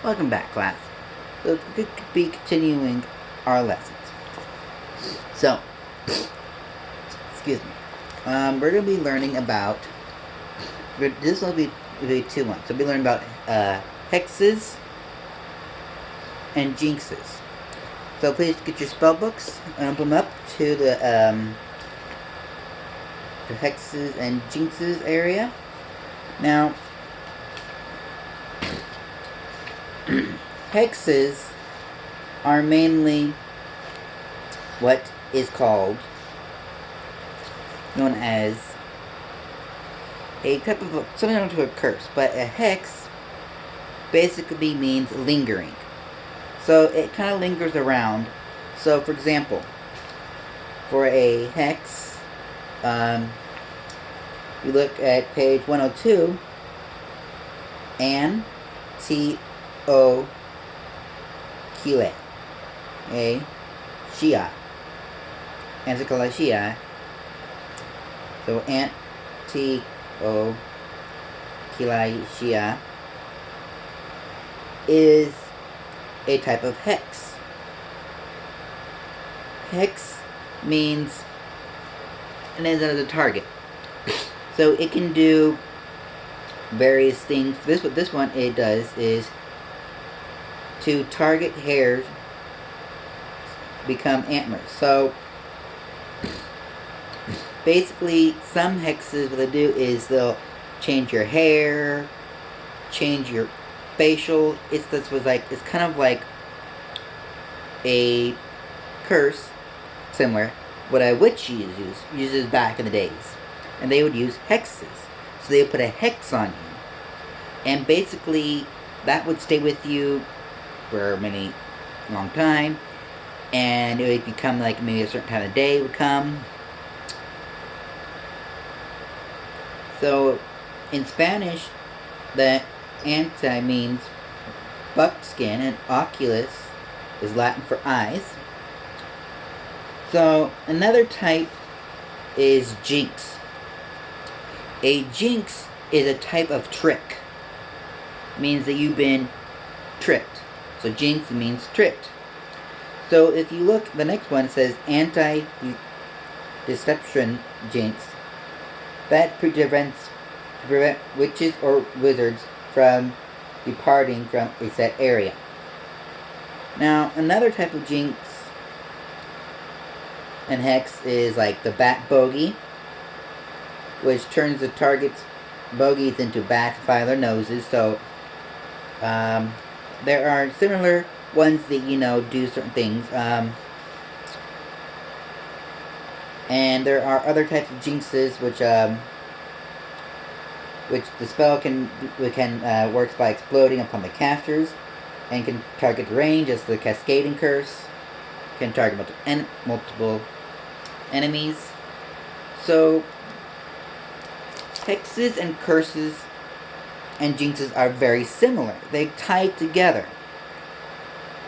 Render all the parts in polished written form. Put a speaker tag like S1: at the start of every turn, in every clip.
S1: Welcome back, class. So, we could be continuing our lessons. So, excuse me. We're going to be learning about. This will be 2-1. So, we'll be learning about hexes and jinxes. So, please get your spell books and open them up to the hexes and jinxes area. Now, hexes are mainly what is called known as a type of something to a curse, but a hex basically means lingering. So it kind of lingers around. So, for example, for a hex, you look at page 102, An T O Kile, a Shia. Antikala Shia. So Anti-O Kilai Shia is a type of hex. Hex means it ends as a target. So it can do various things. This one it does is to target hairs become antlers. So basically, some hexes, what they do is they'll change your hair, change your facial. It's kind of like a curse, similar what a witch uses back in the days, and they would use hexes. So they would put a hex on you, and basically that would stay with you for a long time, and it would become like maybe a certain time of day would come. So, in Spanish, the anti means buckskin, and oculus is Latin for eyes. So, another type is jinx. A jinx is a type of trick. It means that you've been tricked. So, jinx means tricked. So, if you look, the next one says anti-deception jinx. That prevent witches or wizards from departing from a set area. Now, another type of jinx and hex is like the bat bogey, which turns the target's bogeys into bats by their noses. So, there are similar ones that, do certain things. And there are other types of jinxes which the spell works by exploding upon the casters, and can target range as the cascading curse, can target multiple enemies. So hexes and curses and jinxes are very similar. They tie together.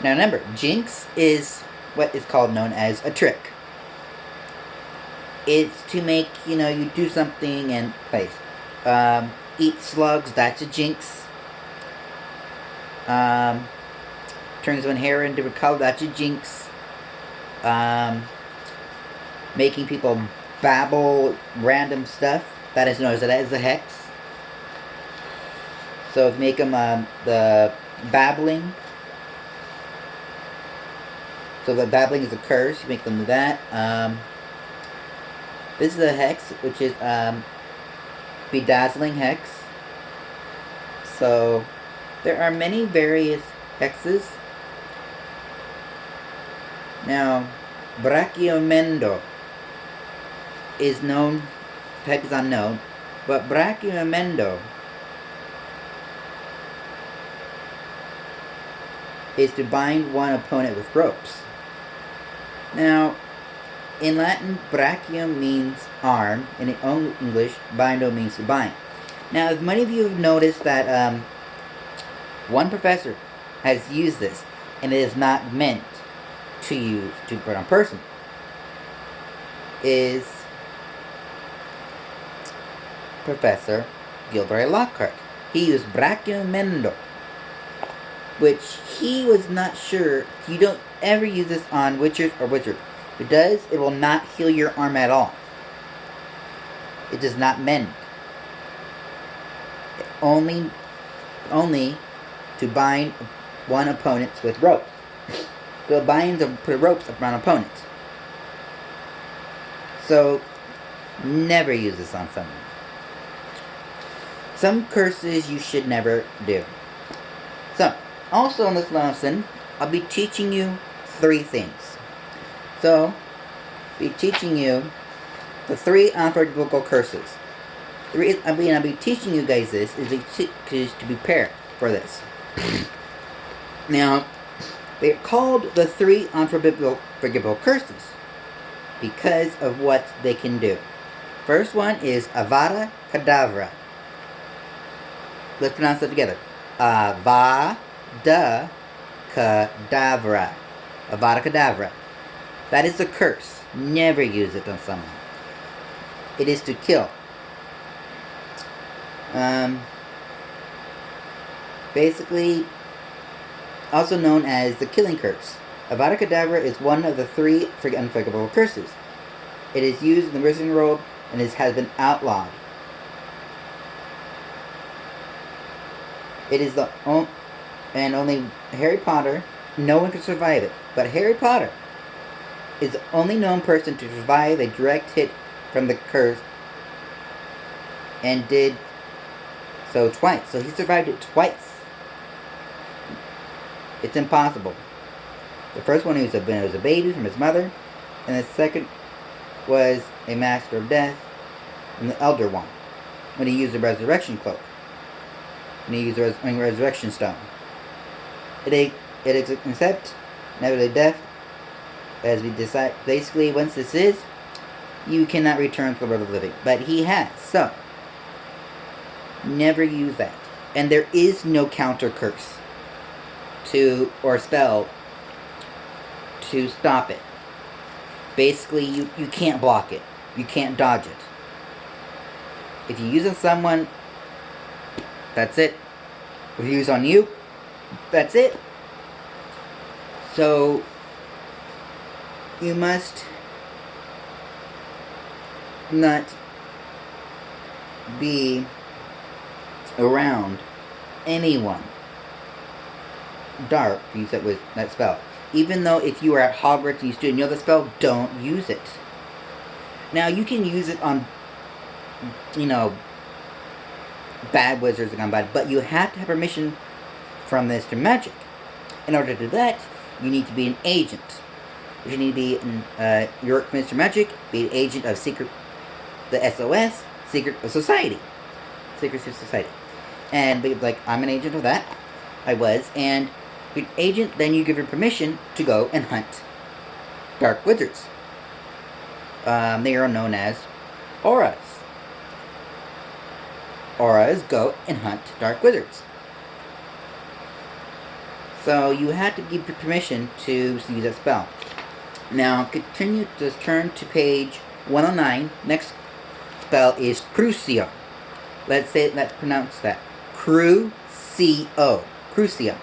S1: Now remember, jinx is what is known as a trick. It's to make, you do something and place. Eat slugs, that's a jinx. Turns one hair into a color, that's a jinx. Making people babble random stuff, that is known as a hex. So if you make them the babbling. So the babbling is a curse, you make them do that. This is a hex, which is bedazzling hex. So there are many various hexes. Now, Brachyamendo is known, type is unknown, but Brachyamendo is to bind one opponent with ropes. Now, in Latin, brachium means arm, and in English, bindo means to bind. Now, as many of you have noticed that one professor has used this, and it is not meant to put on a person, is Professor Gilderoy Lockhart. He used brachiamendo. which he was not sure. You don't ever use this on witchers or wizards. If it does, it will not heal your arm at all. It does not mend. Only to bind one opponent with ropes. So it binds and put ropes around opponents. So never use this on someone. Some curses you should never do. So, also in this lesson, I'll be teaching you 3 things. So, I'll be teaching you the 3 unforgivable curses. I'll be teaching you guys this is to prepare for this. Now, they're called the 3 unforgivable curses because of what they can do. First one is Avada Kedavra. Let's pronounce it together. Avada Kedavra. Avada Kedavra. That is a curse. Never use it on someone. It is to kill. Basically, also known as the killing curse. Avada Kedavra is one of the 3 unforgivable curses. It is used in the wizarding world and has been outlawed. It is only Harry Potter. No one can survive it, but Harry Potter is the only known person to survive a direct hit from the curse, and did so twice. So he survived it twice. It's impossible. The first one was a baby from his mother, and the second was a master of death from the Elder One, when he used the resurrection cloak. And he used the resurrection stone. It is except never death, as we decide. Basically, once this is, you cannot return to the world of the living. But he has, so never use that. And there is no counter curse or spell to stop it. Basically, you can't block it. You can't dodge it. If you use it on someone, that's it. If you use on you, that's it. So, you must not be around anyone dark to use that spell. Even though if you are at Hogwarts and you still know the spell, don't use it. Now, you can use it on, bad wizards and bad, but you have to have permission from Mr. Magic. In order to do that, you need to be an agent. You need to be your Mr. Magic, be an agent of the SOS, Secret Society. And be like, I'm an agent of that. I was, and an agent, then you give your permission to go and hunt dark wizards. They are known as auras. Auras go and hunt dark wizards. So you have to give your permission to use that spell. Now continue to turn to page 109. Next spell is Crucio. Let's pronounce that. Crucio. Crucio.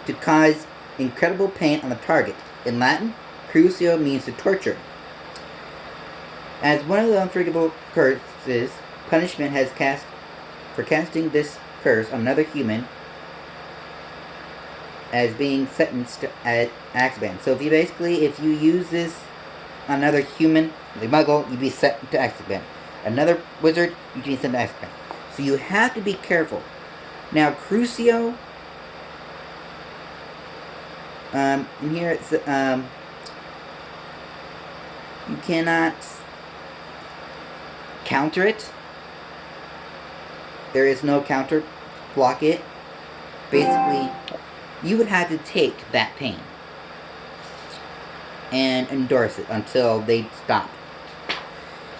S1: To cause incredible pain on the target. In Latin, Crucio means to torture. As one of the unforgivable curses, punishment has cast for casting this curse on another human as being sentenced at Azkaban. So if you use this on another human, the muggle, you'd be sent to Azkaban. Another wizard, you can be sent to Azkaban. So you have to be careful. Now, Crucio, in here it's, you cannot counter it. There is no counter, block it. Basically, you would have to take that pain and endorse it until they stop.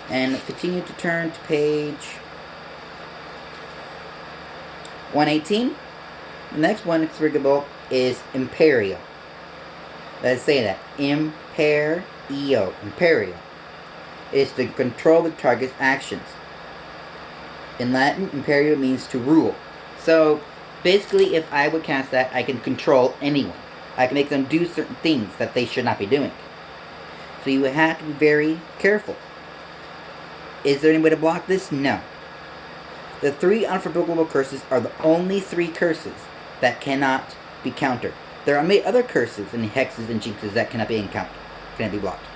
S1: And continue to turn to page 118. The next one unforgivable is Imperio. Let's say that. Imperio. Imperio is to control the target's actions. In Latin, imperio means to rule. So, Basically, if I would cast that, I can control anyone. I can make them do certain things that they should not be doing. So you would have to be very careful. Is there any way to block this? No. The 3 unforgivable curses are the only 3 curses that cannot be countered. There are many other curses and hexes and jinxes that cannot be encountered, cannot be blocked.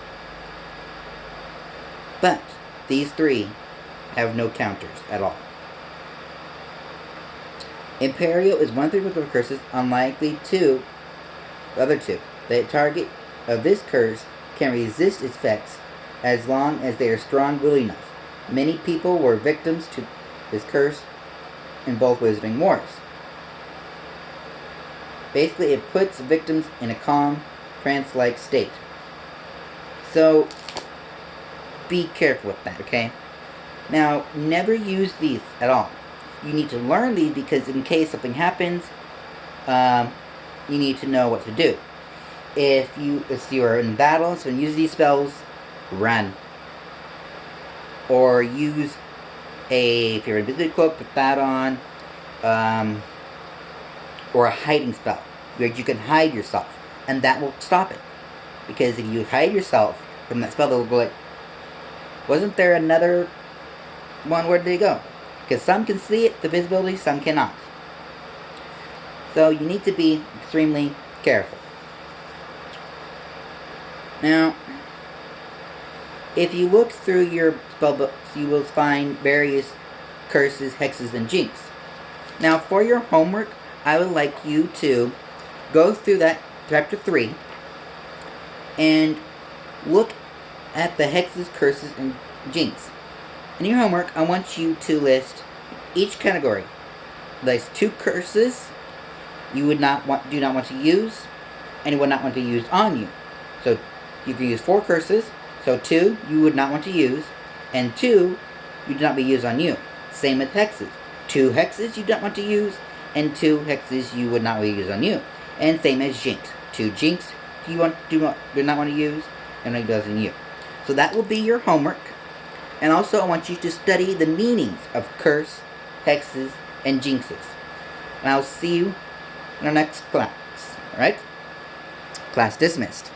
S1: But these 3 have no counters at all. Imperio is one of the unforgivable curses, unlikely to the other 2. The target of this curse can resist its effects as long as they are strong-willed enough. Many people were victims to this curse in both Wizarding Wars. Basically, it puts victims in a calm, trance-like state. So, be careful with that, okay? Now, never use these at all. You need to learn these because in case something happens, you need to know what to do. If you are in battle, so use these spells, run. Or use if you're in invisibility cloak, put that on. Or a hiding spell, where you can hide yourself, and that will stop it. Because if you hide yourself from that spell, they'll go like, wasn't there another one? Where did they go? Because some can see it, the visibility, some cannot. So you need to be extremely careful. Now, if you look through your spellbooks, you will find various curses, hexes, and jinx. Now, for your homework, I would like you to go through that chapter 3 and look at the hexes, curses, and jinx. In your homework, I want you to list each category. List 2 curses you do not want to use, and you would not want to use on you. So you can use 4 curses. So 2 you would not want to use, and 2 you do not be used on you. Same with hexes. 2 hexes you do not want to use, and 2 hexes you would not want to use on you. And same as jinx. 2 jinx you do not want to use, and it does on you. So that will be your homework. And also I want you to study the meanings of curse, hexes, and jinxes. And I'll see you in our next class. Alright? Class dismissed.